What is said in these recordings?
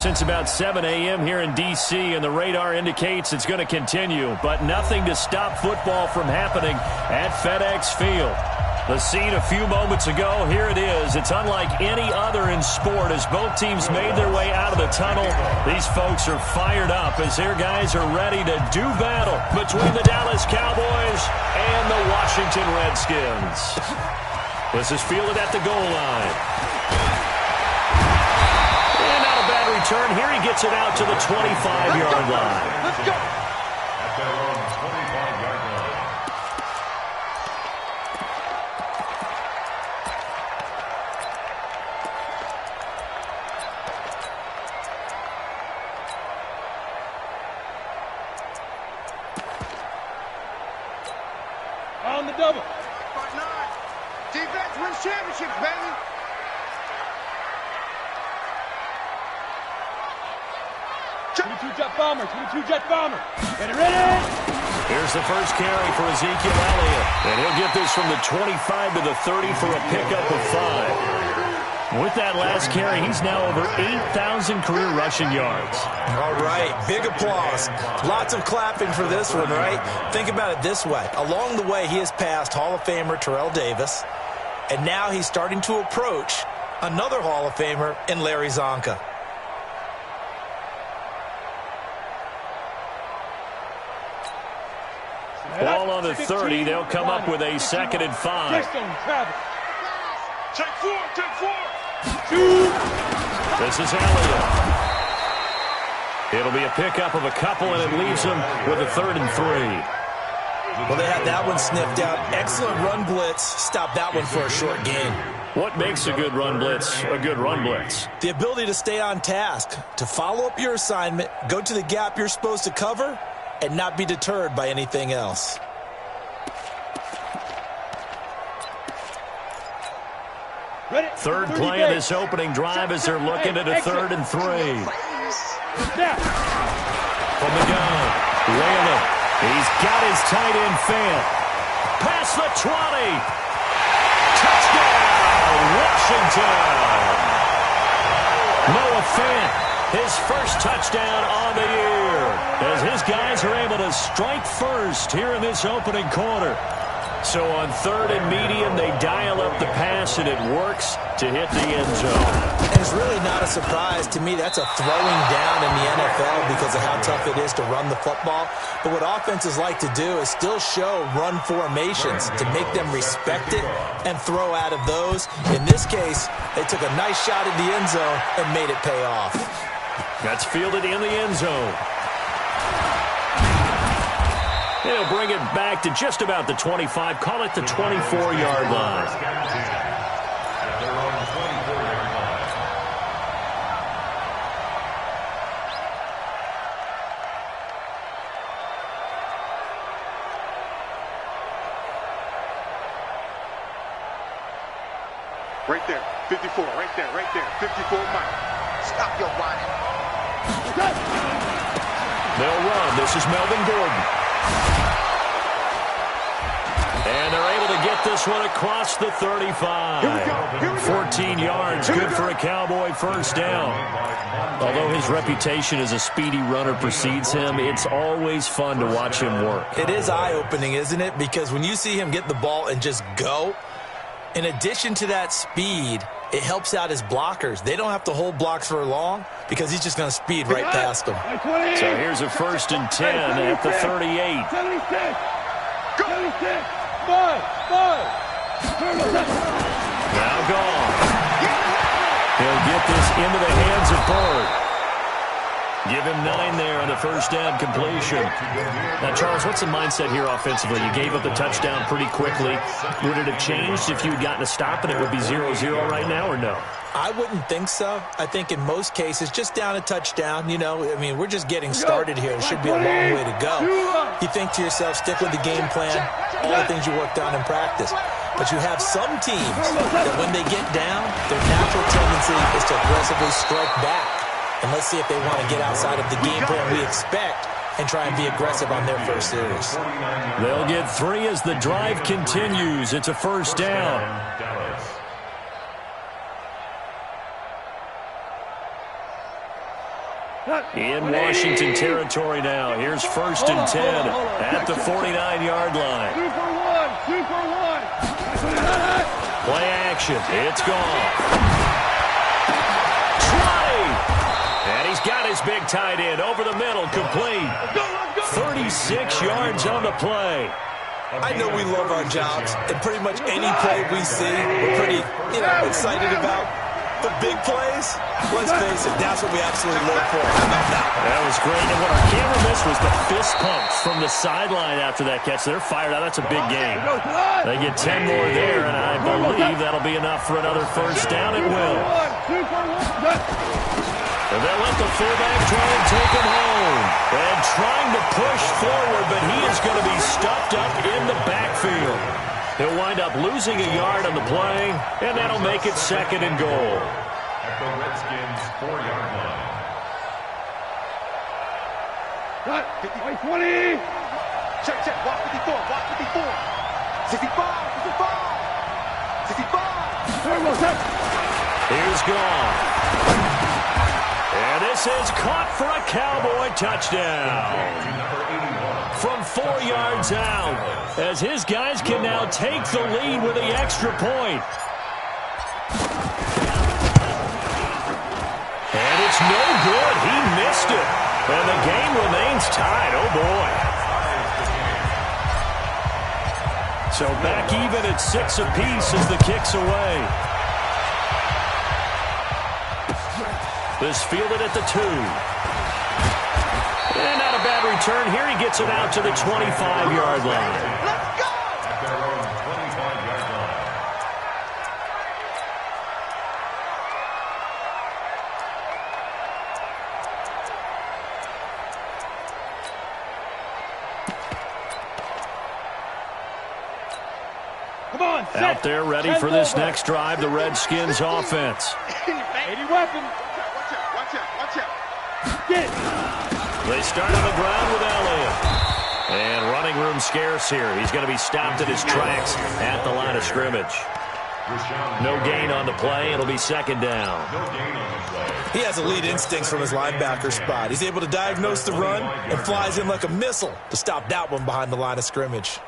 Since about 7 a.m. here in D.C., and the radar indicates it's going to continue, but nothing to stop football from happening at FedEx Field. The scene a few moments ago, here it is. It's unlike any other in sport as both teams made their way out of the tunnel. These folks are fired up as their guys are ready to do battle between the Dallas Cowboys and the Washington Redskins. This is fielded at the goal line. And not a bad return. Here he gets it out to the 25-yard line. Let's go. On the double. Defense wins championships, baby. Jet bomber, 22-jet bomber. Get it ready. Here's the first carry for Ezekiel Elliott. And he'll get this from the 25 to the 30 for a pickup of 5. With that last carry, he's now over 8,000 career rushing yards. All right, big applause. Lots of clapping for this one, right? Think about it this way. Along the way, he has passed Hall of Famer Terrell Davis, and now he's starting to approach another Hall of Famer in Larry Zonka. Ball on the 30. They'll come up with a 2nd and 5. Take 4, take 4. This is Elliott. It'll be a pickup of a couple, and it leaves them with a 3rd and 3. Well, they had that one sniffed out. Excellent run blitz. Stop that one for a short gain. What makes a good run blitz a good run blitz? The ability to stay on task, to follow up your assignment, go to the gap you're supposed to cover, and not be deterred by anything else. Third play of this opening drive as they're looking at a 3rd and 3. From the gun, Whalen. He's got his tight end Fant. Past the 20. Touchdown, Washington. Noah Fant, his first touchdown on the year, as his guys are able to strike first here in this opening quarter. So on 3rd and medium, they dial up the pass, and it works to hit the end zone. And it's really not a surprise. To me, that's a throwing down in the NFL because of how tough it is to run the football. But what offenses like to do is still show run formations to make them respect it and throw out of those. In this case, they took a nice shot at the end zone and made it pay off. That's fielded in the end zone. They'll bring it back to just about the 25, call it the 24-yard line. Right there, 54, right there, 54 Mike. Stop your whining. They'll run. This is Melvin Gordon. And they're able to get this one across the 35. 14 yards, good for a Cowboy first down. Although his reputation as a speedy runner precedes him, it's always fun to watch him work. It is eye-opening, isn't it? Because when you see him get the ball and just go, in addition to that speed, it helps out his blockers. They don't have to hold blocks for long because he's just going to speed right past them. So here's a 1st and 10 at the 38. 76. Go. 76. 5. Now gone. He'll get this into the hands of Bird. Give him 9 there on the first down completion. Now, Charles, what's the mindset here offensively? You gave up the touchdown pretty quickly. Would it have changed if you had gotten a stop and it would be 0-0 right now, or no? I wouldn't think so. I think in most cases, just down a touchdown, you know, I mean, we're just getting started here. It should be a long way to go. You think to yourself, stick with the game plan, all the things you worked on in practice. But you have some teams that when they get down, their natural tendency is to aggressively strike back. And let's see if they want to get outside of the game plan we expect and try and be aggressive on their first series. They'll get 3 as the drive continues. It's a first down. In Washington territory now. Here's 1st and 10 at the 49-yard line. 2 for 1. 2 for 1. Play action. It's gone. Try. And he's got his big tight end over the middle, complete. 36 yards on the play. I know we love our jobs, and pretty much any play we see, we're pretty, excited about. But big plays, let's face it, that's what we absolutely live for. How about that? That was great. And what our camera missed was the fist pumps from the sideline after that catch. They're fired out. That's a big game. They get 10 more there, and I believe that'll be enough for another first down. It will. And they'll let the fullback try and take him home. And trying to push forward, but he is going to be stuffed up in the backfield. He'll wind up losing a yard on the play, and that'll make it 2nd and goal. At the Redskins 4-yard line. Cut. 20. Check. Walk 54. Walk 54. 65. 65. 65. Here's gone. And this is caught for a Cowboy touchdown. From 4 yards out, as his guys can now take the lead with the extra point. And it's no good. He missed it. And the game remains tied. Oh, boy. So back even at 6 apiece as the kick's away. This fielded at the 2. And not a bad return here. He gets it out to the 25-yard line. Let's go! At their own 25-yard line. Come on, set. Out there ready for this next drive, the Redskins offense. 80 weapon. Watch out. Get. They start on the ground with Elliott. And running room scarce here. He's going to be stopped in his tracks at the line of scrimmage. No gain on the play. It'll be 2nd down. No gain on the play. He has elite instincts from his linebacker spot. He's able to diagnose the run and flies in like a missile to stop that one behind the line of scrimmage.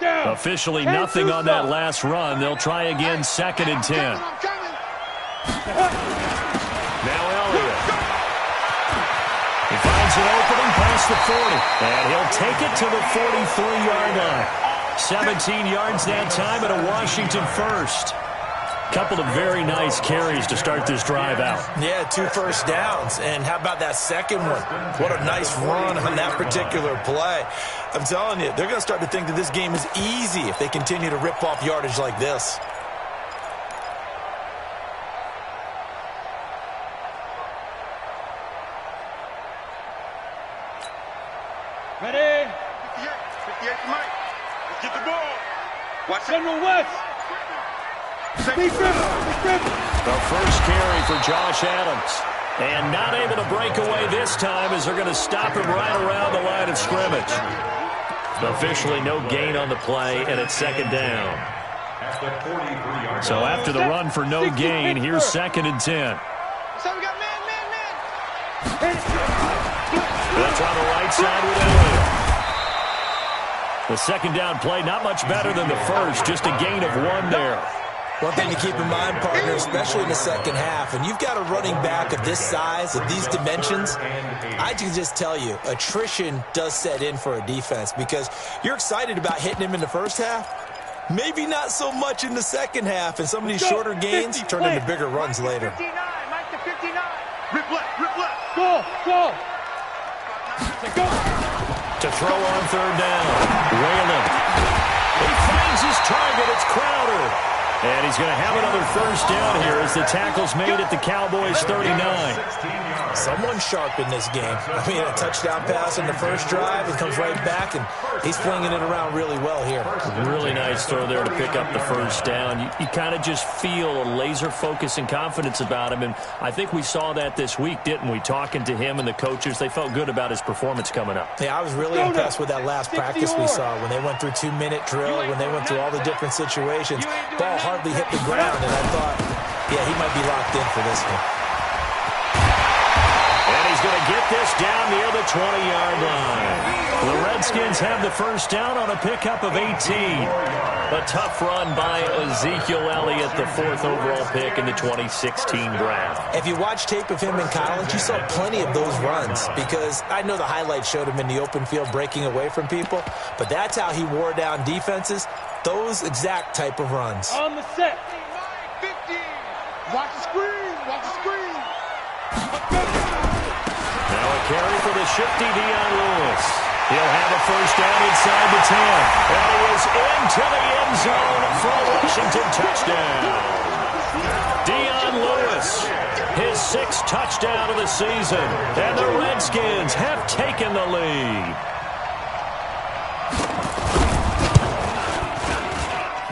Down. Officially nothing on that last run. They'll try again, 2nd and 10. I'm coming. Now Elliott. He finds an opening past the 40. And he'll take it to the 43-yard line. 17 yards that time and a Washington first. Couple of very nice carries to start this drive out. Yeah, 2 first downs. And how about that second one? What a nice run on that particular play. I'm telling you, they're going to start to think that this game is easy if they continue to rip off yardage like this. Ready. 58 for Mike. Let's get the ball. Watch it. General West. Big grip. The first carry for Josh Adams. And not able to break away this time as they're going to stop him right around the line of scrimmage. Officially no gain on the play, and it's 2nd down. At the 43-yard So line. after the run for no gain, here's 2nd and 10. So we got man. That's on the right side with Elliott. The 2nd down play, not much better than the first, just a gain of 1 there. One thing to keep in mind, partner, especially in the second half, and you've got a running back of this size, of these dimensions, I can just tell you, attrition does set in for a defense because you're excited about hitting him in the first half. Maybe not so much in the second half, and some of these shorter gains turn into bigger runs later. 59. Mike to 59. Rip left. Go. To throw on 3rd down, Whalen. He finds his target. It's Crowder. And he's going to have another first down here as the tackle's made at the Cowboys 39. Someone sharp in this game. I mean, a touchdown pass in the first drive and comes right back, and he's flinging it around really well here. Really nice throw there to pick up the first down. You kind of just feel a laser focus and confidence about him, and I think we saw that this week, didn't we? Talking to him and the coaches, they felt good about his performance coming up. Yeah, I was really impressed with that last practice we saw when they went through 2-minute drill, when they went through all the different situations. Ball hardly hit the ground, and I thought, yeah, he might be locked in for this one. And he's going to get this down near the 20-yard line. The Redskins have the first down on a pickup of 18. A tough run by Ezekiel Elliott, the 4th overall pick in the 2016 draft. If you watch tape of him in college, you saw plenty of those runs because I know the highlights showed him in the open field breaking away from people, but that's how he wore down defenses, those exact type of runs. On the set. 50. Watch the screen. Watch the screen. Now a carry for the shifty Dion Lewis. He'll have a first down inside the 10. And he is into the end zone for a Washington touchdown. Dion Lewis, his 6th touchdown of the season. And the Redskins have taken the lead.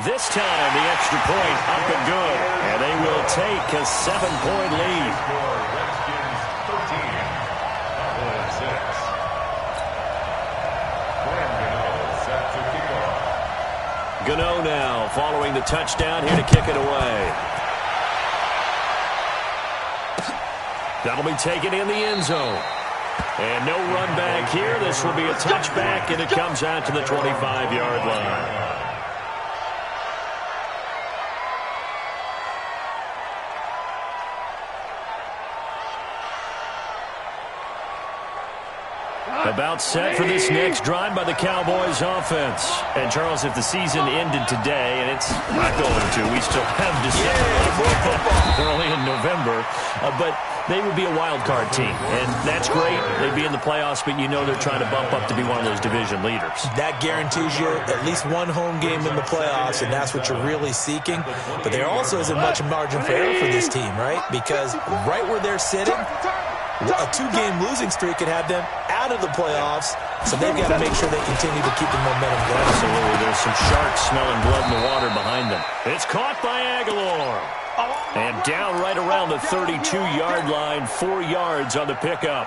This time, the extra point up and good. And they will take a 7-point lead. Redskins 13, Cowboys 6. Set to kick off. Gano now following the touchdown here to kick it away. That'll be taken in the end zone. And no run back here. This will be a touchback, and it comes out to the 25-yard line. About set for this next drive by the Cowboys offense. And, Charles, if the season ended today, and it's not going to, we still have December. We're only in November. But they would be a wild card team. And that's great. They'd be in the playoffs, but you know they're trying to bump up to be one of those division leaders. That guarantees you at least one home game in the playoffs, and that's what you're really seeking. But there also isn't much margin for error for this team, right? Because right where they're sitting, a 2-game losing streak could have them out of the playoffs, so they've got to make sure they continue to keep the momentum going. Absolutely. There's some sharks smelling blood in the water behind them. It's caught by Aguilar. And down right around the 32-yard line, 4 yards on the pickup.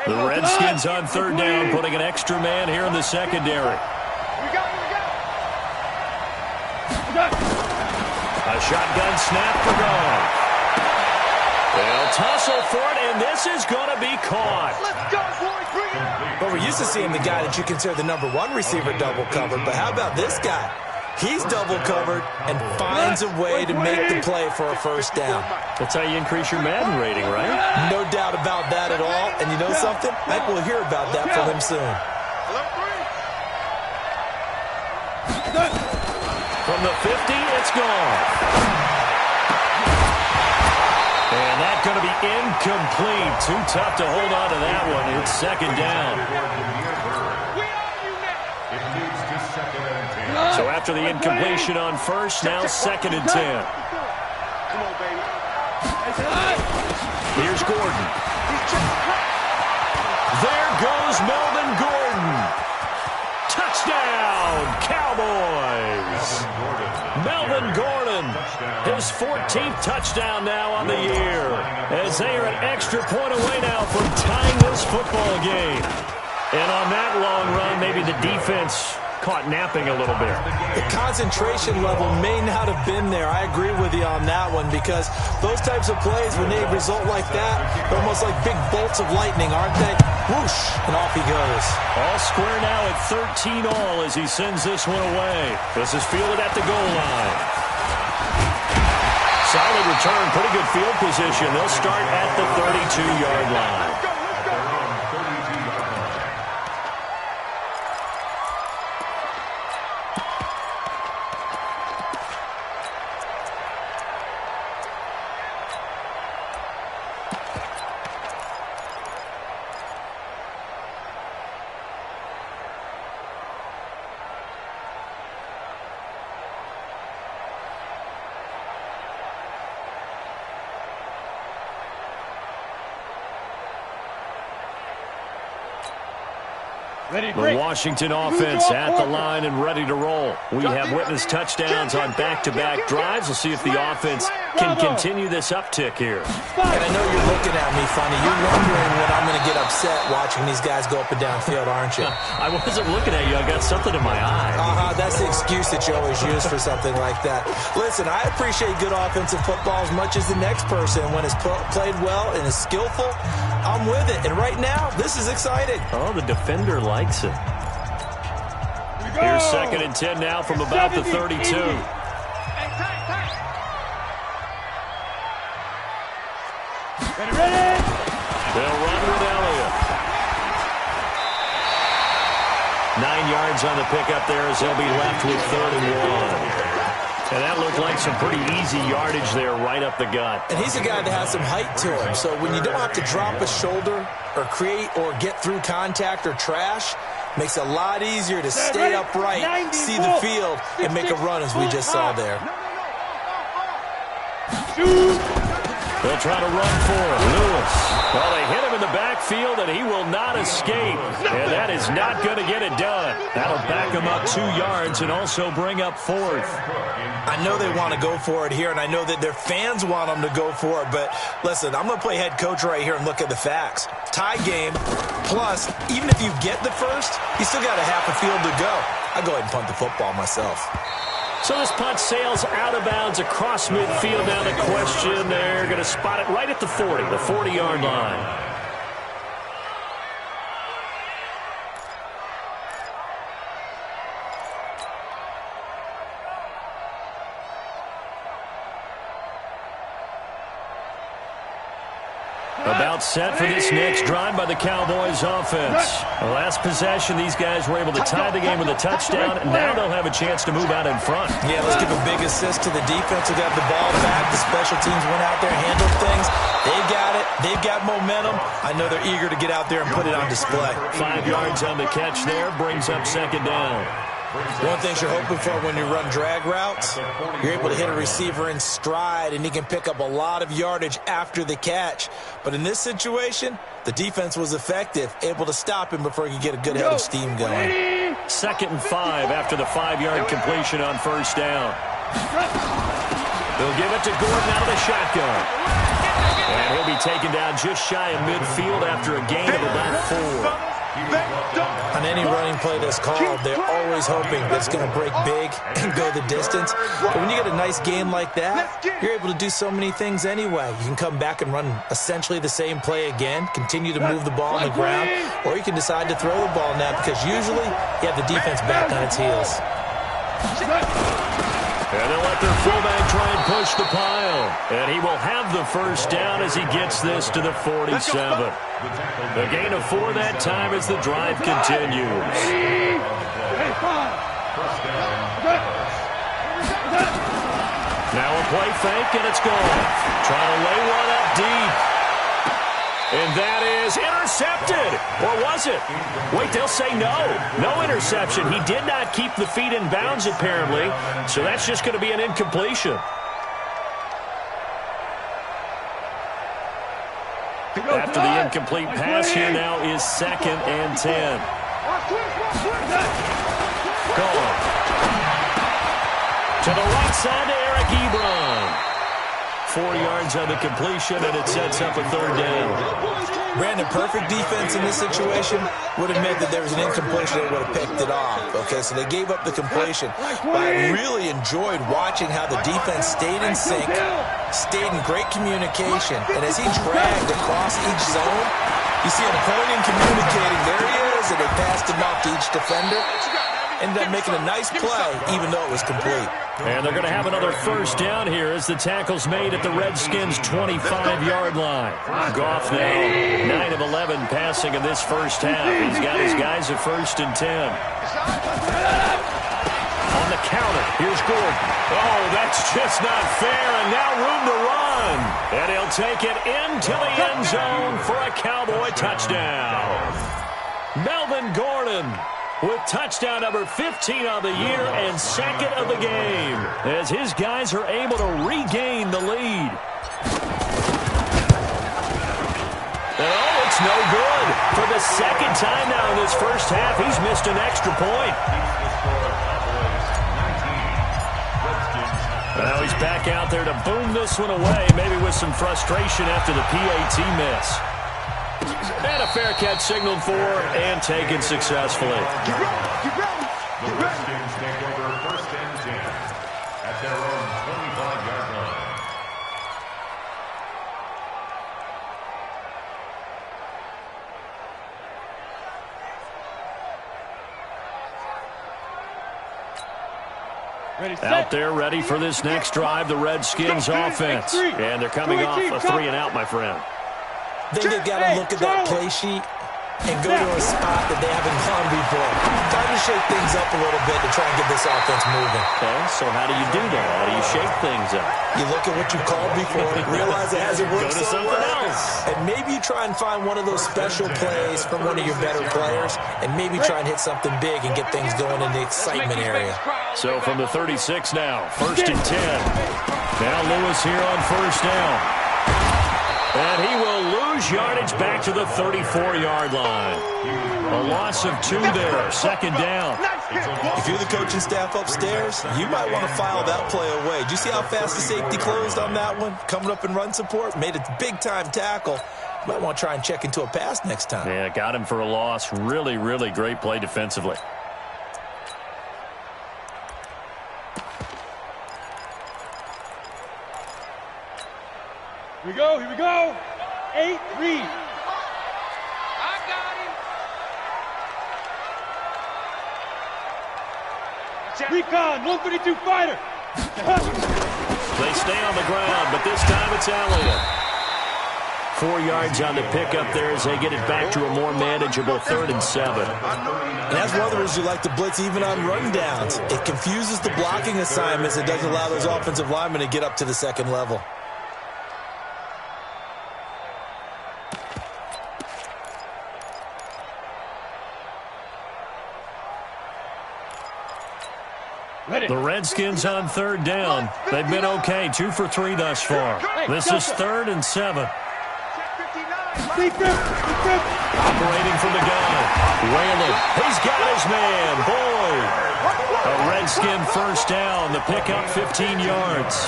The Redskins on 3rd down, putting an extra man here in the secondary. A shotgun snap for Goff. They'll tussle for it, and this is going to be caught. Let's go, boys. Bring it. But we're used to seeing the guy that you consider the #1 receiver double covered. But how about this guy? He's double covered and finds a way to make the play for a first down. That's how you increase your Madden rating, right? No doubt about that at all. And you know something? I think we'll hear about that from him soon. From the 50, it's gone. And that's going to be incomplete. Too tough to hold on to that one. It's 2nd down. It moves to 2nd and 10. So after the incompletion on first, now 2nd and 10. Come on, baby. Here's Gordon. There goes Melvin Gordon. Touchdown, Cowboys. Melvin Gordon, his 14th touchdown now on the year, as they are an extra point away now from tying this football game. And on that long run, maybe the defense caught napping a little bit. The concentration level may not have been there. I agree with you on that one, because those types of plays, when they result like that, they're almost like big bolts of lightning, aren't they? Whoosh, and off he goes. All square now at 13 all as he sends this one away. This is fielded at the goal line. Solid return, pretty good field position. They'll start at the 32-yard line. The Washington offense at the line and ready to roll. We have witnessed touchdowns on back-to-back drives. We'll see if the offense can continue this uptick here. And I know you're looking at me funny. You're wondering when I'm going to get upset watching these guys go up and down field, aren't you? I wasn't looking at you. I got something in my eye. That's the excuse that you always use for something like that. Listen, I appreciate good offensive football as much as the next person. When it's played well and is skillful, I'm with it. And right now, this is exciting. Oh, the defender likes it. Here's 2nd and 10 now from about the 32. Ready. They'll run with Elliott. 9 yards on the pickup there as they'll be left with 3rd and 1. And that looked like some pretty easy yardage there right up the gut. And he's a guy that has some height to him. So when you don't have to drop a shoulder or create or get through contact or trash, makes it a lot easier to stay upright, see the field, and make a run as we just saw there. They'll try to run for it. Lewis. Well, they hit him in the backfield, and he will not escape. And that is not going to get it done. That'll back him up 2 yards and also bring up 4th. I know they want to go for it here, and I know that their fans want them to go for it. But, listen, I'm going to play head coach right here and look at the facts. Tie game, plus, even if you get the first, you still got a half a field to go. I'll go ahead and punt the football myself. So this punt sails out of bounds across midfield. Now the question, they're going to spot it right at the 40, the 40-yard line. About set for this next drive by the Cowboys offense. The last possession, these guys were able to tie the game with a touchdown, and now they'll have a chance to move out in front. Yeah, let's give a big assist to the defense who got the ball back. The special teams went out there and handled things. They've got it. They've got momentum. I know they're eager to get out there and put it on display. 5 yards on the catch there, brings up 2nd down. One thing you're hoping for when you run drag routes, you're able to hit a receiver in stride, and he can pick up a lot of yardage after the catch. But in this situation, the defense was effective, able to stop him before he could get a good head of steam going. 2nd and 5 after the 5-yard completion on 1st down. They'll give it to Gordon out of the shotgun. And he'll be taken down just shy of midfield after a gain of about 4. On any running play that's called, they're always hoping that it's going to break big and go the distance. But when you get a nice game like that, you're able to do so many things anyway. You can come back and run essentially the same play again, continue to move the ball on the ground, or you can decide to throw the ball now because usually you have the defense back on its heels. And they'll let their fullback try and push the pile. And he will have the 1st down as he gets this to the 47. The gain of 4 that time as the drive continues. Now a play fake, and it's gone. Trying to lay one up deep. And that is intercepted. Or was it? Wait, they'll say no. No interception. He did not keep the feet in bounds, apparently. So that's just going to be an incompletion. After the incomplete pass, here now is 2nd and 10. Gone. To the right side to Eric Ebron. 4 yards on the completion, and it sets up a 3rd down. Brandon, perfect defense in this situation would have meant that there was an incompletion that would have picked it off. Okay, so they gave up the completion. But I really enjoyed watching how the defense stayed in sync, stayed in great communication, and as he dragged across each zone, you see him pointing, communicating. There he is, and they passed him off to each defender. Ended up making a nice play, even though it was complete. And they're going to have another 1st down here as the tackle's made at the Redskins' 25-yard line. Goff now 9 of 11 passing in this 1st half. He's got his guys at 1st and 10. On the counter, here's Gordon. Oh, that's just not fair, and now room to run. And he'll take it into the end zone for a Cowboy touchdown. Melvin Gordon with touchdown number 15 on the year and 2nd of the game as his guys are able to regain the lead. And oh, it's no good for the the second time now in this first half, he's missed an extra point. Now he's back out there to boom this one away, maybe with some frustration after the PAT miss. And a fair catch signaled for and taken successfully. Get ready, get ready, The Redskins take over 1st and 10 at their own 25-yard line. Out there ready for this next drive, the Redskins offense. And they're coming off a 3-and-out, my friend. I think they've got to look at that play sheet and go to a spot that they haven't gone before. Time to shake things up a little bit to try and get this offense moving. Okay, so how do you do that? How do you shake things up? You look at what you called before, realize it hasn't worked Go to so something well, else. and maybe you try and find one of those special plays from one of your better players, and maybe try and hit something big and get things going in the excitement area. So from the 36 now, 1st and 10. Now Lewis here on 1st down. And he will lose yardage back to the 34-yard line. A loss of 2 there, 2nd down. If you're the coaching staff upstairs, you might want to file that play away. Do you see how fast the safety closed on that one? Coming up in run support, made a big-time tackle. Might want to try and check into a pass next time. Yeah, got him for a loss. Really, really great play defensively. Here we go, here we go. 8-3. I got him. Recon, 132 fighter. They stay on the ground, but this time it's Elliott. 4 yards on the pickup there as they get it back to a more manageable 3rd and 7. And that's one of the reasons you like to blitz even on rundowns. It confuses the blocking assignments. It doesn't allow those offensive linemen to get up to the second level. The Redskins on 3rd down. They've been okay, 2 for 3 thus far. This is 3rd and 7. Operating from the gun. Whalen, he's got his man, Boyd. A Redskin 1st down, the pickup 15 yards.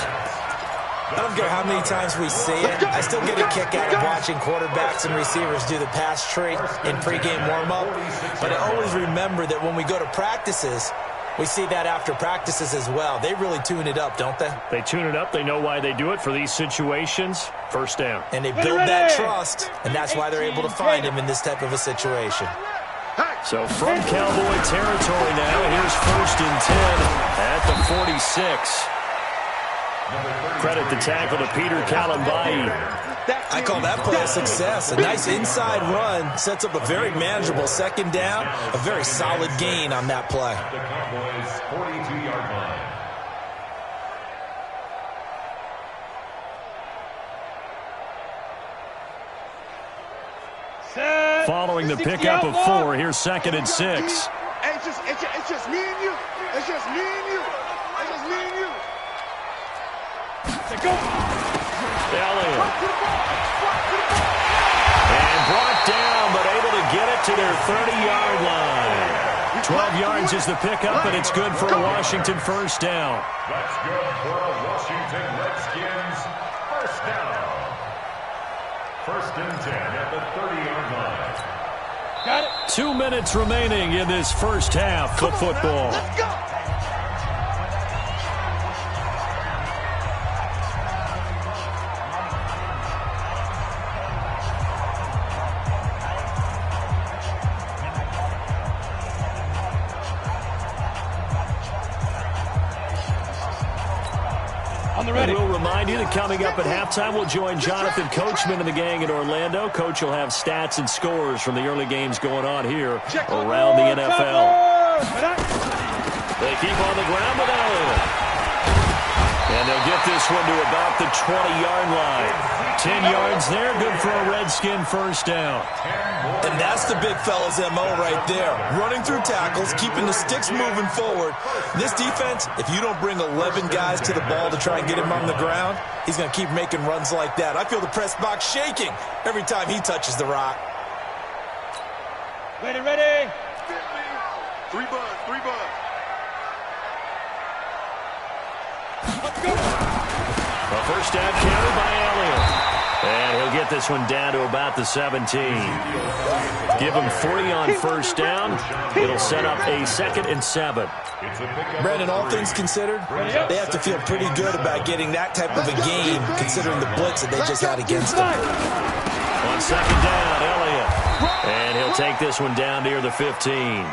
I don't care how many times we see it. I still get a kick out of watching quarterbacks and receivers do the pass tree in pregame warm-up. But I always remember that when we go to practices, we see that after practices as well. They really tune it up, don't they? They tune it up. They know why they do it for these situations. 1st down. And they build that trust, and that's why they're able to find him in this type of a situation. So from Cowboy territory now, here's 1st and 10 at the 46. Credit the tackle to Peter Kalambayi. I call that play a success. A nice inside run sets up a very manageable 2nd down, a very solid gain on that play. The Cowboys' 42-yard line. Following the pickup of 4, here's 2nd and 6. Hey, it's just me and you. It's just me and you. It's just me and you. Go. Elliott. And brought down, but able to get it to their 30-yard line. 12 yards is the pickup, and it's good for a Washington 1st down. That's good for a Washington Redskins 1st down. 1st and 10 at the 30-yard line. Got it. 2 minutes remaining in this first half of football. Let's go. And we'll remind you that coming up at halftime, we'll join Jonathan Coachman and the gang in Orlando. Coach will have stats and scores from the early games going on here around the NFL. They keep on the ground with Elliott. And they'll get this one to about the 20-yard line. 10 yards there, good for a Redskin 1st down. And that's the big fella's MO right there. Running through tackles, keeping the sticks moving forward. This defense, if you don't bring 11 guys to the ball to try and get him on the ground, he's going to keep making runs like that. I feel the press box shaking every time he touches the rock. Ready, ready. 3 buzz, 3 buzz. Let's go. A first down carry by Elliott. And he'll get this one down to about the 17. Give him 40 on first down. It'll set up a 2nd and 7. Brandon, all things considered, they have to feel pretty good about getting that type of a game, considering the blitz that they just had against them. On 2nd down, Elliott. And he'll take this one down near the 15.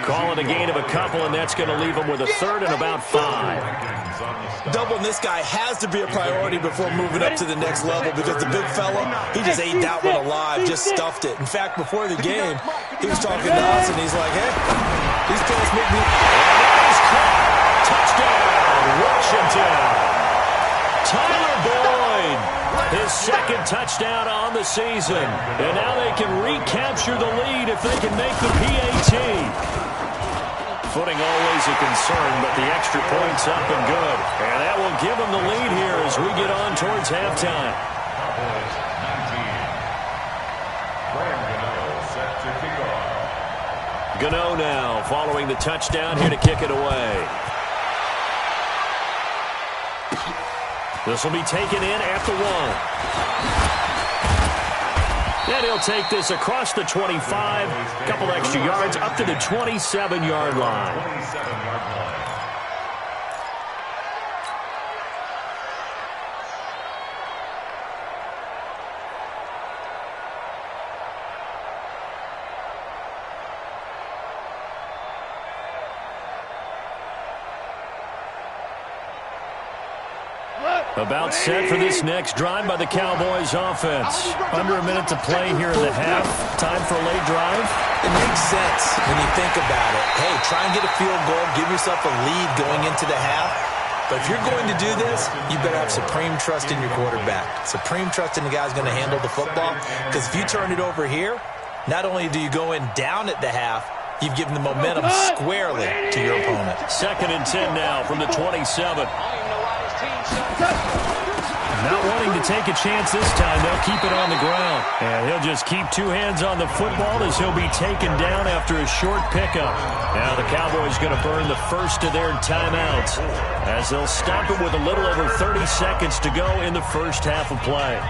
Call it a gain of a couple, and that's going to leave him with a 3rd and about 5. Doubling this guy has to be a priority before moving up to the next level, because the big fella, he just ate that one alive, just stuffed it. In fact, before the game, he was talking to us, and he's like, hey, these players make me... Touchdown, Washington. Tyler Boyd, his 2nd touchdown on the season. And now they can recapture the lead if they can make the PAT. Footing always a concern, but the extra point's up and good. And that will give them the lead here as we get on towards halftime. Cowboys 19. Brian Gano set to kick off. Gano now following the touchdown here to kick it away. This will be taken in at the 1. And he'll take this across the 25, a couple extra yards up to the 27-yard line. 27-yard line. About set for this next drive by the Cowboys offense. Under a minute to play here in the half. Time for a late drive. It makes sense when you think about it. Hey, try and get a field goal, give yourself a lead going into the half. But if you're going to do this, you better have supreme trust in your quarterback. Supreme trust in the guy who's going to handle the football. Because if you turn it over here, not only do you go in down at the half, you've given the momentum squarely to your opponent. 2nd and 10 now from the 27. Not wanting to take a chance this time, they'll keep it on the ground. And he'll just keep 2 hands on the football as he'll be taken down after a short pickup. Now the Cowboys going to burn the first of their timeouts as they'll stop it with a little over 30 seconds to go in the first half of play.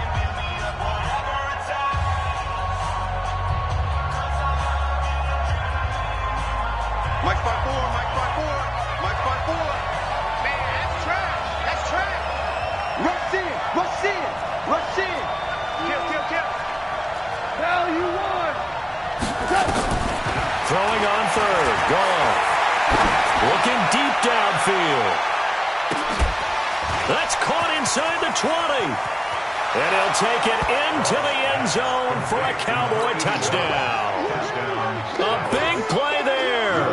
Mike 5-4, Mike 5-4, Mike 5-4. Man, that's trash. That's trash. Rush in, rush in, rush in. Kill, kill, kill. Value 1. Throwing on 3rd. Gone. Looking deep downfield. That's caught inside the 20. And he'll take it into the end zone for a Cowboy touchdown. A big play there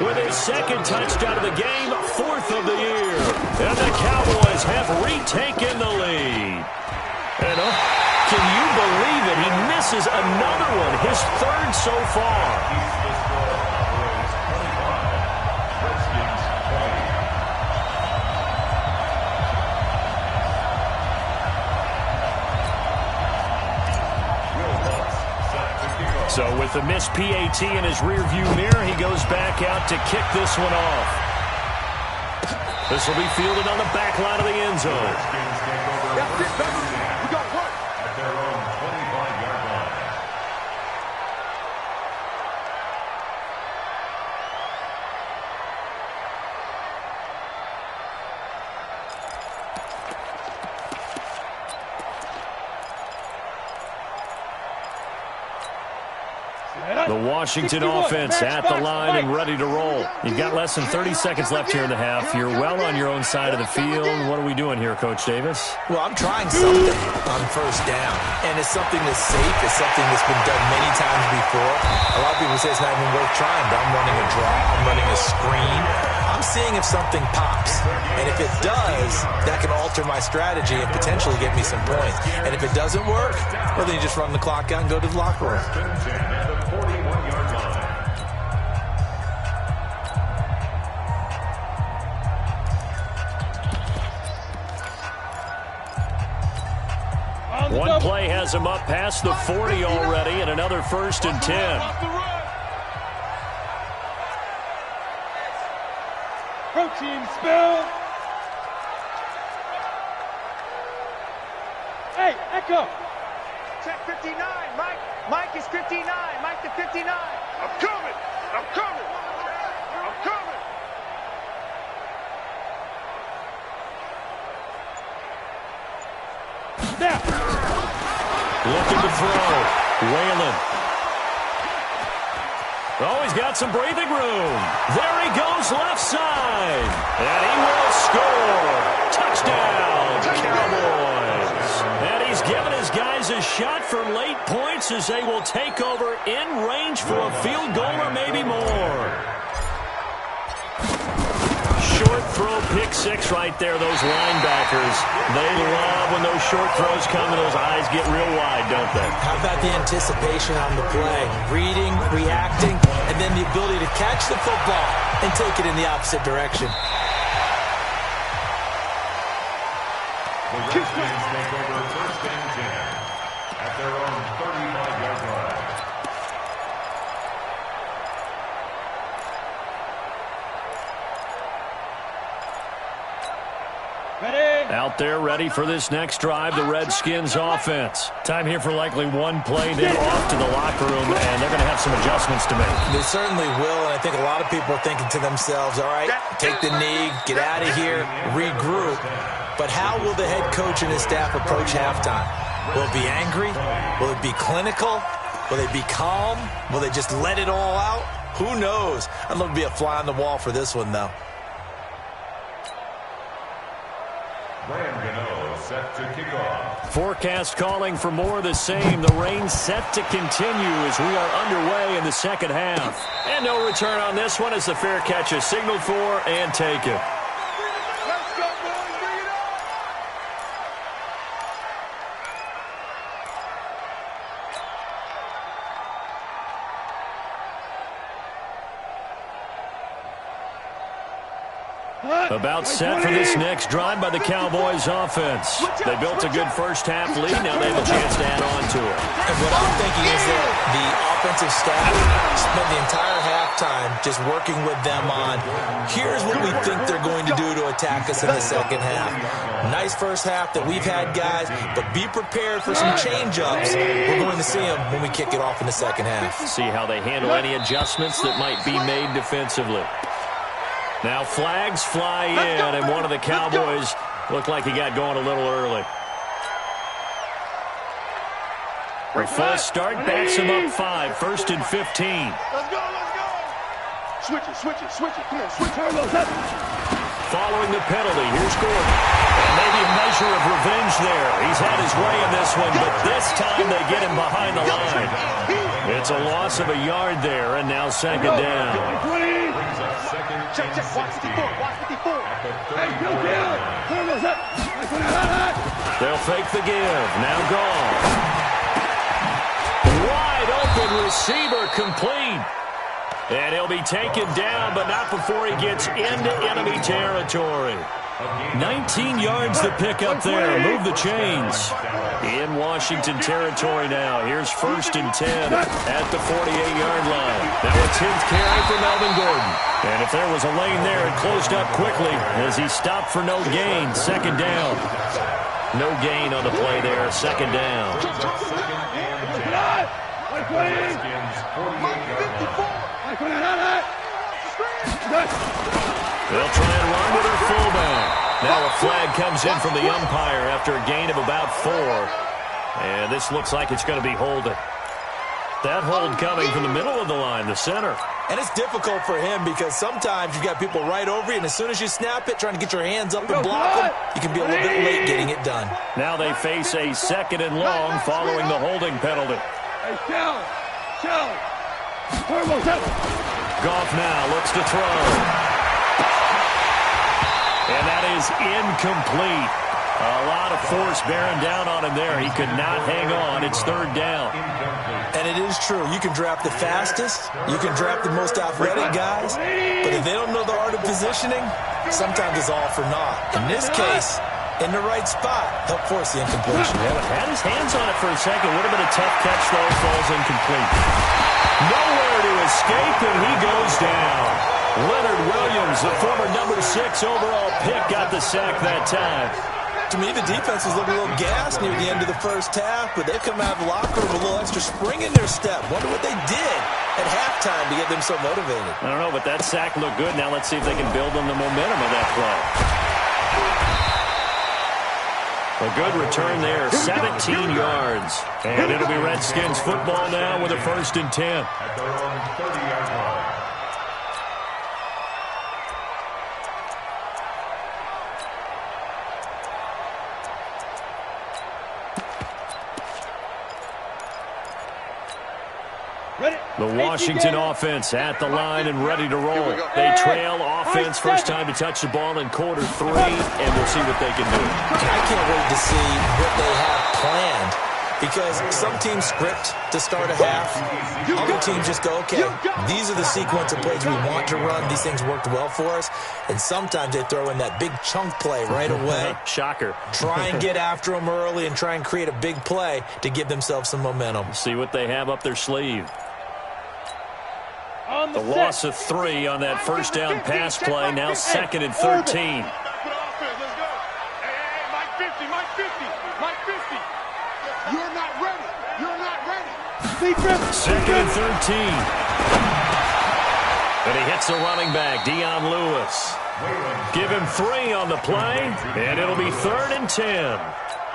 with his 2nd touchdown of the game, 4th of the year. And the Cowboys have retaken the lead. And can you believe it? He misses another one, his 3rd so far. Redskins 20. So with the missed PAT in his rearview mirror, he goes back out to kick this one off. This will be fielded on the back line of the end zone. Redskins take over. That's it, baby. We got work. At their own 25-yard line. The Washington offense at the line and ready to roll. You've got less than 30 seconds left here in the half. You're well on your own side of the field. What are we doing here, Coach Davis? Well, I'm trying something on first down, and it's something that's safe. It's something that's been done many times before. A lot of people say it's not even worth trying, but I'm running a draw. I'm running a screen. I'm seeing if something pops, and if it does, that can alter my strategy and potentially get me some points. And if it doesn't work, well, then you just run the clock out and go to the locker room. At the 41-yard line. One play has him up past the 40 already, and another 1st and 10. Protein spill. Hey, Echo. Check 59, Mike. Mike is 59. Mike to 59. I'm coming. I'm coming. I'm coming. Snap. Looking to throw. Whalen. Oh, he's got some breathing room. There he goes left side. And he will score. Touchdown, Cowboys. And he's given his guys a shot for late points as they will take over in range for a field goal or maybe more. Short throw, pick six right there, those linebackers. They love when those short throws come and those eyes get real wide, don't they? How about the anticipation on the play? Reading, reacting, and then the ability to catch the football and take it in the opposite direction. The Redskins take over 1st and 10 at their own 35-yard line. Out there ready for this next drive, the Redskins offense. Time here for likely one play, then off to the locker room, and they're going to have some adjustments to make. They certainly will, and I think a lot of people are thinking to themselves, all right, take the knee, get out of here, regroup. But how will the head coach and his staff approach halftime? Will it be angry? Will it be clinical? Will they be calm? Will they just let it all out? Who knows? I'd love to be a fly on the wall for this one, though. Set to kick off. Forecast calling for more of the same. The rain set to continue as we are underway in the second half. And no return on this one as the fair catch is signaled for and taken. Let's go, boys. Bring it on. About set for this next drive by the Cowboys offense. They built a good first half lead. Now they have a chance to add on to it. And what I'm thinking is that the offensive staff spent the entire halftime just working with them on, here's what we think they're going to do to attack us in the second half. Nice first half that we've had, guys, but be prepared for some change-ups. We're going to see them when we kick it off in the second half. See how they handle any adjustments that might be made defensively. Now flags fly in, and one of the Cowboys looked like he got going a little early. A full start backs him up 5, 1st and 15. Let's go, let's go. Switch it, switch it, switch it. Come on, switch it. Following the penalty, here's Gordon. And maybe a measure of revenge there. He's had his way in this one, but this time they get him behind the line. It's a loss of a yard there, and now second down. Check, check. Watch 54. Watch 54. They'll fake the give. Now gone. Wide open receiver complete. And he'll be taken down, but not before he gets into enemy territory. 19 yards to pick up there. Move the chains. In Washington territory now. Here's 1st and 10 at the 48-yard line. Now a 10th carry for Melvin Gordon. And if there was a lane there, it closed up quickly as he stopped for no gain. Second down. No gain on the play there. Second down. They'll try and run with their fullback. Now a flag comes in from the umpire after a gain of about 4. And this looks like it's going to be holding. That hold coming from the middle of the line, the center. And it's difficult for him because sometimes you've got people right over you, and as soon as you snap it, trying to get your hands up and block them, you can be a little bit late getting it done. Now they face a 2nd and long following the holding penalty. Hey, Shell. Goff now looks to throw. And that is incomplete. A lot of force bearing down on him there. He could not hang on. It's 3rd down. And it is true. You can draft the fastest. You can draft the most athletic guys. But if they don't know the art of positioning, sometimes it's all for naught. In this case, in the right spot. Help force the incompletion. Yeah, but had his hands on it for a second. Would have been a tough catch, though. Falls incomplete. Nowhere to escape, and he goes down. Leonard Williams, the former number 6 overall pick, got the sack that time. To me, the defense was looking a little gassed near the end of the first half, but they come out of the locker room with a little extra spring in their step. Wonder what they did at halftime to get them so motivated. I don't know, but that sack looked good. Now let's see if they can build on the momentum of that play. A good return there, 17 yards. And it'll be Redskins football now with a 1st and 10. At their own 30-yard line. The Washington offense at the line and ready to roll. They trail offense, first time to touch the ball in quarter 3, and we'll see what they can do. I can't wait to see what they have planned, because some teams script to start a half. Other teams just go, okay, these are the sequence of plays we want to run. These things worked well for us. And sometimes they throw in that big chunk play right away. Shocker. Try and get after them early and try and create a big play to give themselves some momentum. See what they have up their sleeve. The loss of 3 on that first down pass play. Now 2nd and 13. Mike 50, Mike 50, Mike 50. You're not ready. You're not ready. 2nd and 13. And he hits the running back, Dion Lewis. Give him 3 on the play, and it'll be 3rd and 10.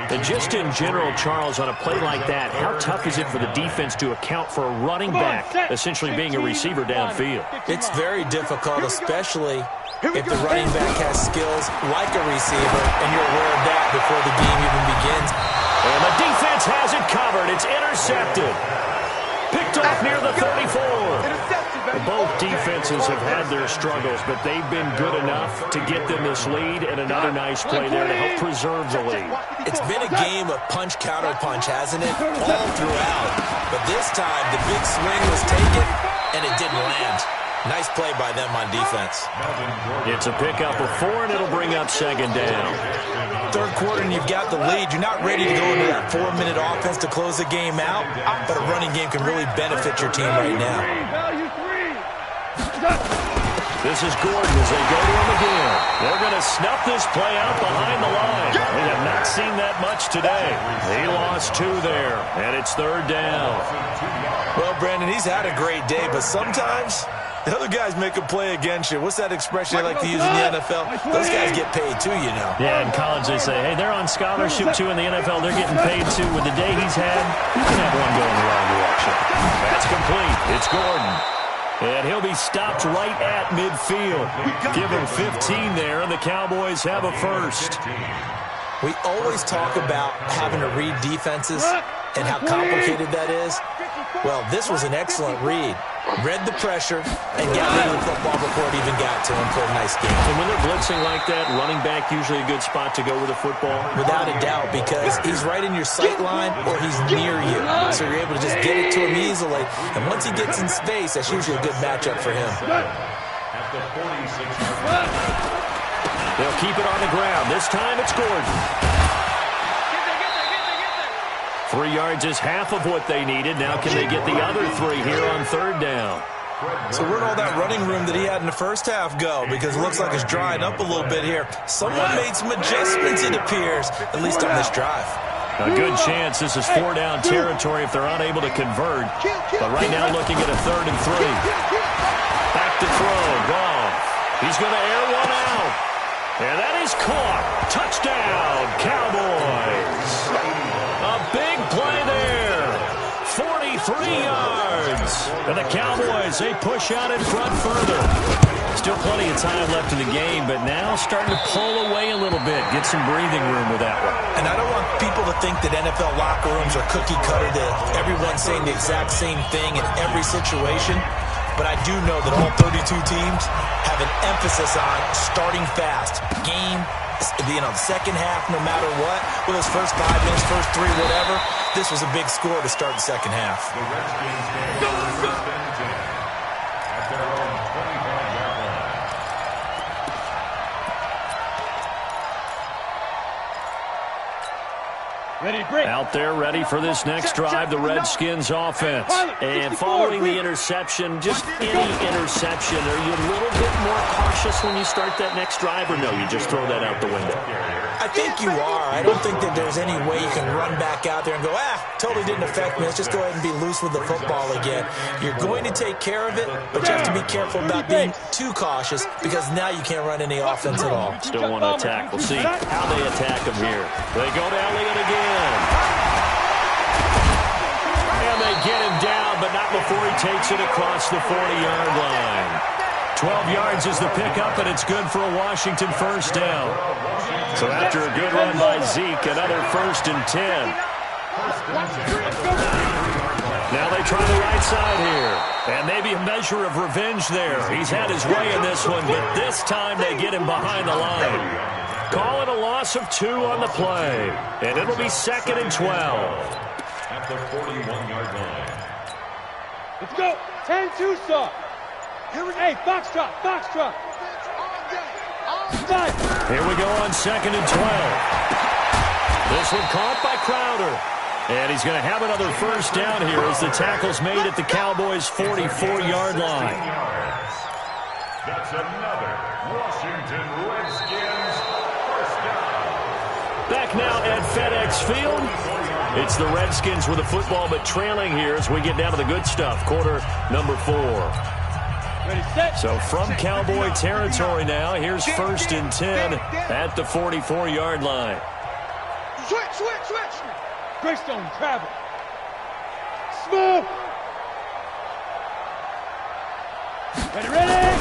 And just in general, Charles, on a play like that, how tough is it for the defense to account for a running back essentially being a receiver downfield? It's very difficult, especially if the running back has skills like a receiver, and you're aware of that before the game even begins. And the defense has it covered. It's intercepted. Picked off near the 34. Both defenses have had their struggles, but they've been good enough to get them this lead, and another nice play there to help preserve the lead. It's been a game of punch-counter-punch, hasn't it? All throughout. But this time, the big swing was taken, and it didn't land. Nice play by them on defense. It's a pickup of 4, and it'll bring up 2nd down. Third quarter, and you've got the lead. You're not ready to go into that 4-minute offense to close the game out, but a running game can really benefit your team right now. This is Gordon as they go to him again. They're going to snuff this play out behind the line. We have not seen that much today. He lost 2 there, and it's 3rd down. Well, Brandon, he's had a great day, but sometimes the other guys make a play against you. What's that expression they like to use in the NFL? Those guys get paid too, you know. Yeah, in college they say, hey, they're on scholarship too. In the NFL, they're getting paid too. With the day he's had, you can have one going the wrong direction. That's complete. It's Gordon. And he'll be stopped right at midfield. Give him 15 there, and the Cowboys have a 1st. We always talk about having to read defenses and how complicated that is. Well, this was an excellent read. Read the pressure and got rid of the football before it even got to him for a nice game. And when they're blitzing like that, running back usually a good spot to go with the football? Without a doubt, because he's right in your sight line or he's near you. So you're able to just get it to him easily. And once he gets in space, that's usually a good matchup for him. At the 46-yard line. They'll keep it on the ground. This time it's Gordon. 3 yards is half of what they needed. Now can they get the other 3 here on 3rd down? So where'd all that running room that he had in the first half go? Because it looks like it's drying up a little bit here. Someone made some adjustments, it appears, at least on this drive. A good chance this is 4-down territory if they're unable to convert. But right now looking at a 3rd and 3. Back to throw. Goff. He's going to air one out. And that is caught. Touchdown, Cowboys. A big play there. 43 yards. And the Cowboys, they push out in front further. Still plenty of time left in the game, but now starting to pull away a little bit. Get some breathing room with that one. And I don't want people to think that NFL locker rooms are cookie cutter, that everyone's saying the exact same thing in every situation. But I do know that all 32 teams have an emphasis on starting fast. Game, the second half, no matter what. With those first 5 minutes, first 3, whatever. This was a big score to start the second half. The Redskins stand first and 10 at their own 25-yard line. Out there ready for this next drive, the Redskins offense. And following the interception, just any interception, are you a little bit more cautious when you start that next drive, or no, you just throw that out the window? I think you are. I don't think that there's any way you can run back out there and go, totally didn't affect me. Let's just go ahead and be loose with the football again. You're going to take care of it, but you have to be careful about being too cautious because now you can't run any offense at all. Still want to attack. We'll see how they attack him here. They go to Elliott again. And they get him down, but not before he takes it across the 40-yard line. 12 yards is the pickup, and it's good for a Washington first down. So after a good run by Zeke, another 1st and 10. Now they try the right side here. And maybe a measure of revenge there. He's had his way in this one, but this time they get him behind the line. Call it a loss of 2 on the play. And it'll be 2nd and 12. At the 41-yard line. Let's go. 10-2 stop. Hey, foxtrot, foxtrot. Here we go on 2nd and 12. This one caught by Crowder. And he's going to have another first down here as the tackle's made at the Cowboys' 44-yard line. That's another Washington Redskins first down. Back now at FedEx Field. It's the Redskins with the football, but trailing here as we get down to the good stuff. Quarter number 4. So from Cowboy territory now, here's 1st and 10 at the 44-yard line. Switch. Greystone, travel. Smooth. Ready.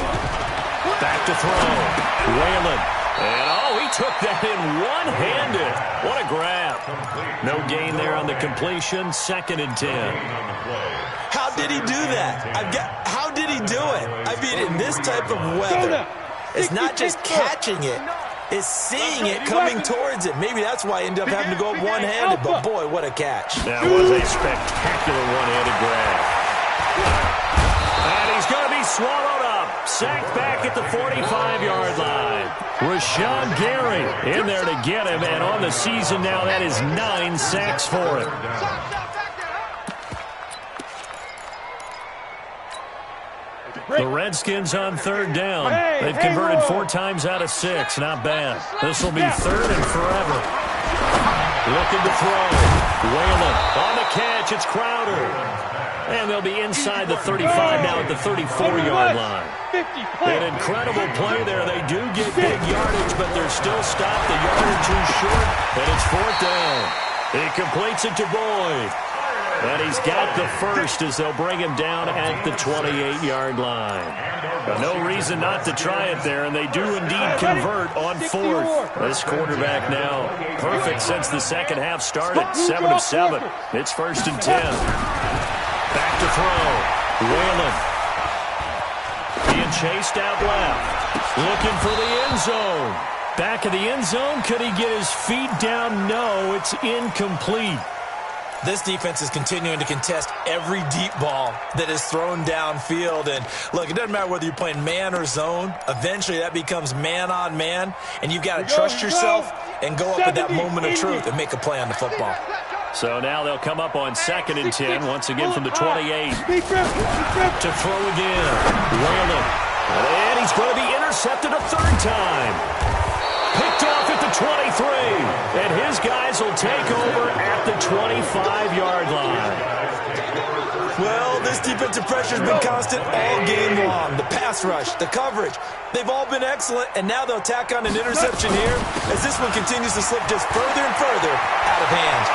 Back to throw. Whalen. And, he took that in one-handed. What a grab. No gain there on the completion. 2nd and 10. How did he do that? How did he do it? I mean, in this type of weather, it's not just catching it. It's seeing it coming towards it. Maybe that's why he ended up having to go up one-handed. But, boy, what a catch. That was a spectacular one-handed grab. And he's going to be swallowed up. Sacked back at the 45-yard line. Rashawn Gary in there to get him. And on the season now, that is 9 sacks for him. The Redskins on 3rd down. They've converted 4 times out of 6. Not bad. This will be 3rd and forever. Looking to throw. Whalen on the catch. It's Crowder. And they'll be inside the 35 now at the 34-yard line. An incredible play there. They do get big yardage, but they're still stopped. The yardage too short, and it's 4th down. He completes it to Boyd. And he's got the first as they'll bring him down at the 28-yard line. No reason not to try it there, and they do indeed convert on 4th. This quarterback now perfect since the second half started. 7 of 7. It's 1st and 10. Back to throw. Whalen. Being chased out left. Looking for the end zone. Back of the end zone. Could he get his feet down? No, it's incomplete. This defense is continuing to contest every deep ball that is thrown downfield. And, look, it doesn't matter whether you're playing man or zone. Eventually, that becomes man-on-man. And you've got to trust yourself and go up at that moment of truth and make a play on the football. So now they'll come up on 2nd and 10, once again from the 28. To throw again. Whalen. And he's going to be intercepted a 3rd time. Picked off at the 23. And his guys will take over at the 25-yard line. Well, this defensive pressure has been constant all game long. The pass rush, the coverage, they've all been excellent. And now they'll tack on an interception here as this one continues to slip just further and further out of hand.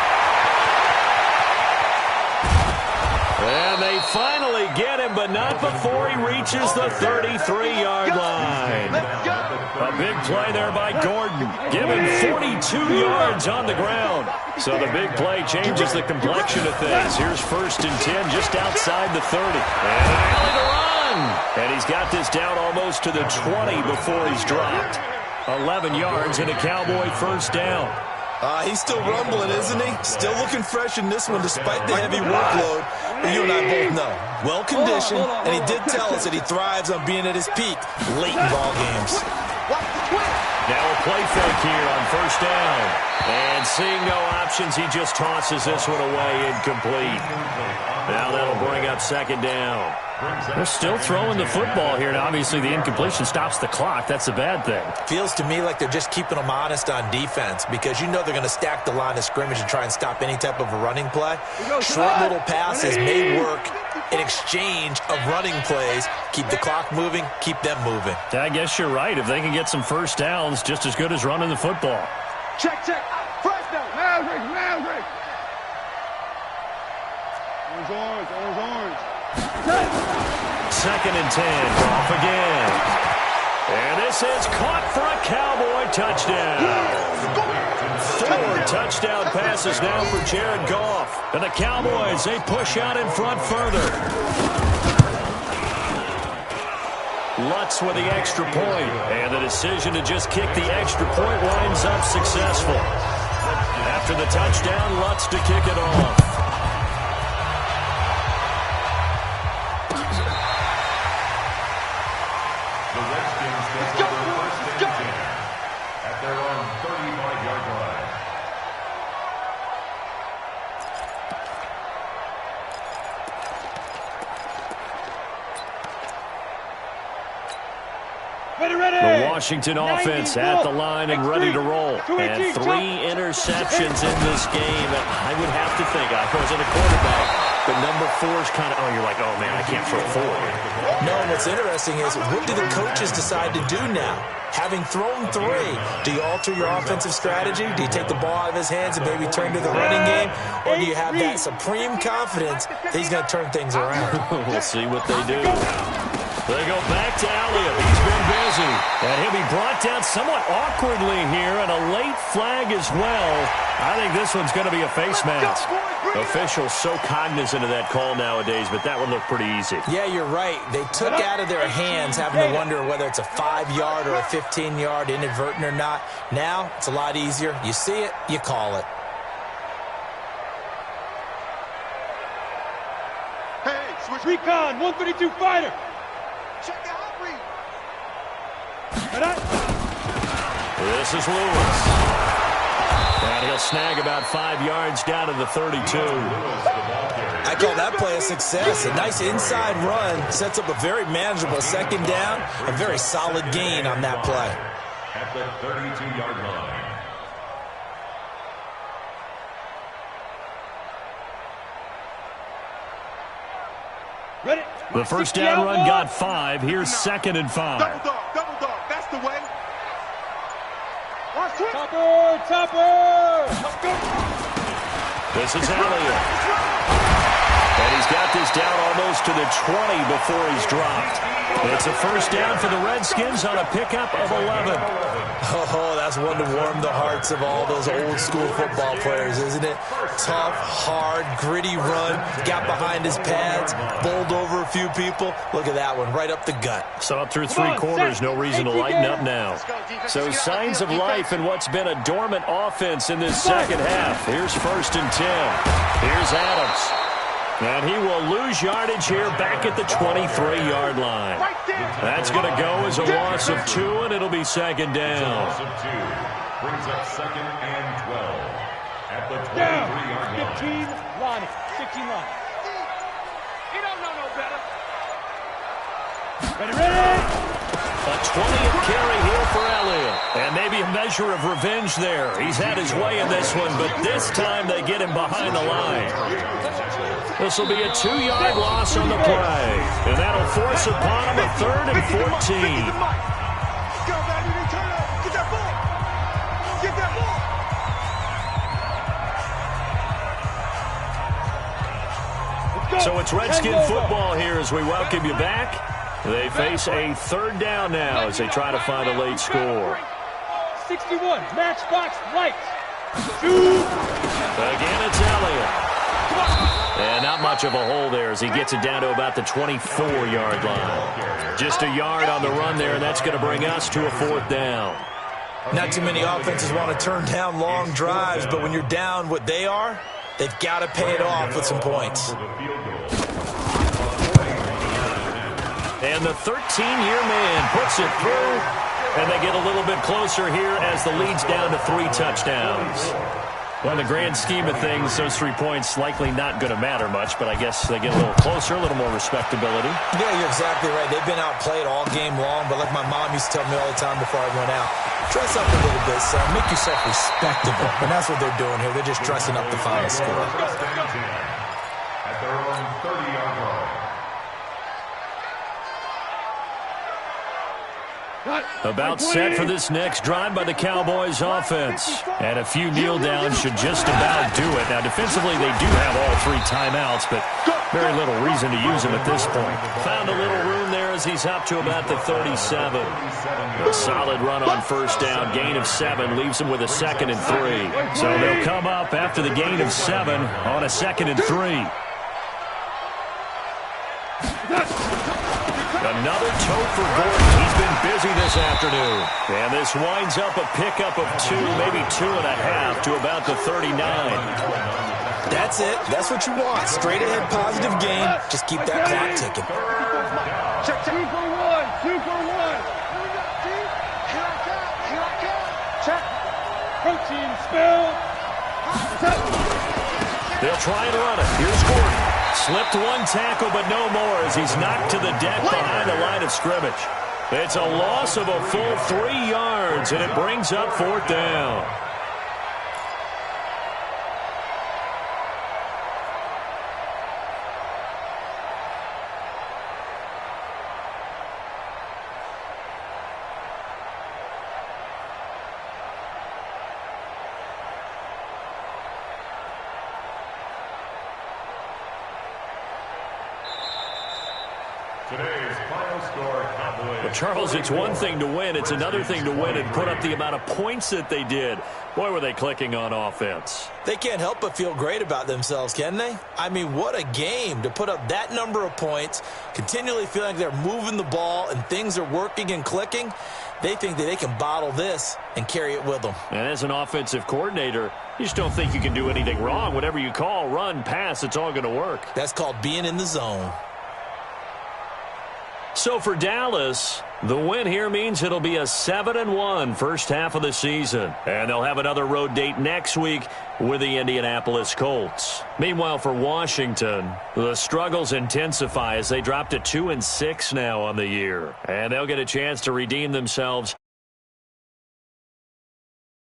And they finally get him, but not before he reaches the 33-yard line. A big play there by Gordon, given 42 yards on the ground. So the big play changes the complexion of things. Here's 1st and 10 just outside the 30. And an alley to run. And he's got this down almost to the 20 before he's dropped. 11 yards and a Cowboy first down. He's still rumbling, isn't he? Still looking fresh in this one despite the heavy workload. But you and I both know. Well-conditioned, and he did tell us that he thrives on being at his peak late in ball games. Now a play fake here on first down. And seeing no options, he just tosses this one away incomplete. Now that'll bring up second down. They're still throwing the football here, and obviously the incompletion stops the clock. That's a bad thing. Feels to me like they're just keeping them honest on defense because you know they're going to stack the line of scrimmage and try and stop any type of a running play. Short little passes may work in exchange of running plays. Keep the clock moving, keep them moving. I guess you're right. If they can get some first downs, just as good as running the football. Check, check. First down. Maverick. Orange. Second and 10. Off again. And this is caught for a Cowboy touchdown. 4 touchdown passes now for Jared Goff. And the Cowboys, they push out in front further. Lutz with the extra point. And the decision to just kick the extra point winds up successful. After the touchdown, Lutz to kick it off. The Redskins get their first and 10 at their own 35-yard line. The Washington offense at the line and ready to roll. And 3 interceptions in this game. And I would have to think, I wasn't a quarterback, but number 4 is kind of, you're like, oh, man, I can't throw 4. No, and what's interesting is what do the coaches decide to do now? Having thrown 3, do you alter your offensive strategy? Do you take the ball out of his hands and maybe turn to the running game? Or do you have that supreme confidence that he's going to turn things around? We'll see what they do. They go back to Elliott. He's been busy. And he'll be brought down somewhat awkwardly here, and a late flag as well. I think this one's going to be a face mask. Officials so cognizant of that call nowadays, but that would look pretty easy. Yeah, you're right. They took out of their hands having to wonder whether it's a 5-yard or a 15-yard inadvertent or not. Now, it's a lot easier. You see it, you call it. Hey, switch. Recon, 132 fighter. Check the hot read. This is Lewis. And he'll snag about 5 yards down to the 32. I call that play a success. A nice inside run sets up a very manageable second down. A very solid gain on that play. At the 32-yard line. Ready? The first down run got 5. Here's second and 5. Double dog. That's the way. Topper. Let's go. This is Elliott. And he's got this down almost to the 20 before he's dropped. It's a first down for the Redskins on a pickup of 11. Oh, that's one to warm the hearts of all those old school football players, isn't it? Tough, hard, gritty run. Got behind his pads, bowled over a few people. Look at that one, right up the gut. So up through 3 quarters, no reason to lighten up now. So signs of life in what's been a dormant offense in this second half. Here's first and 10. Here's Adams. And he will lose yardage here back at the 23-yard line. That's going to go as a loss of 2, and it'll be second down. Loss of 2 brings up second and 12 at the 23-yard line. 15 line. He don't know no better. Ready. A 20th carry here for Elliott. And maybe a measure of revenge there. He's had his way in this one, but this time they get him behind the line. This will be a 2-yard loss on the play. And that'll force upon him a 3rd and 14. Go, baby. Turn up. Get that ball. Get that ball. So it's Redskin football here as we welcome you back. They face a 3rd down now as they try to find a late score. 61, matchbox lights. Shoot. Again, it's Elliott. And not much of a hole there as he gets it down to about the 24-yard line. Just a yard on the run there, and that's going to bring us to a 4th down. Not too many offenses want to turn down long drives, but when you're down what they are, they've got to pay it off with some points. And the 13-year man puts it through And they get a little bit closer here as the lead's down to 3 touchdowns. Well, in the grand scheme of things, those 3 points likely not going to matter much, but I guess they get a little closer, a little more respectability. Yeah, you're exactly right. They've been outplayed all game long, but like my mom used to tell me all the time before I went out, dress up a little bit, son. Make yourself respectable. And that's what they're doing here. They're just dressing up the final score. At their own 30-yard line. About set for this next drive by the Cowboys offense. And a few kneel downs should just about do it. Now, defensively, they do have all 3 timeouts, but very little reason to use them at this point. Found a little room there as he's up to about the 37. A solid run on first down. Gain of 7 leaves him with a 2nd and 3. So they'll come up after the gain of 7 on a 2nd and 3. Another tote for Gordon. He's been busy this afternoon. And this winds up a pickup of 2, maybe 2.5 to about the 39. That's it. That's what you want. Straight ahead positive gain. Just keep that clock ticking. Check 2 for 1. 2 for 1. Check. Protein spill. They'll try and run it. Here's Gordon. Slipped 1 tackle, but no more as he's knocked to the deck behind the line of scrimmage. It's a loss of a full 3 yards, and it brings up 4th down. Today's final score, Cowboys. Well, Charles, it's one thing to win. It's another thing to win and put up the amount of points that they did. Boy, were they clicking on offense. They can't help but feel great about themselves, can they? I mean, what a game to put up that number of points, continually feeling like they're moving the ball and things are working and clicking. They think that they can bottle this and carry it with them. And as an offensive coordinator, you just don't think you can do anything wrong. Whatever you call, run, pass, it's all going to work. That's called being in the zone. So for Dallas, the win here means it'll be a 7-1 first half of the season. And they'll have another road date next week with the Indianapolis Colts. Meanwhile, for Washington, the struggles intensify as they drop to 2-6 now on the year. And they'll get a chance to redeem themselves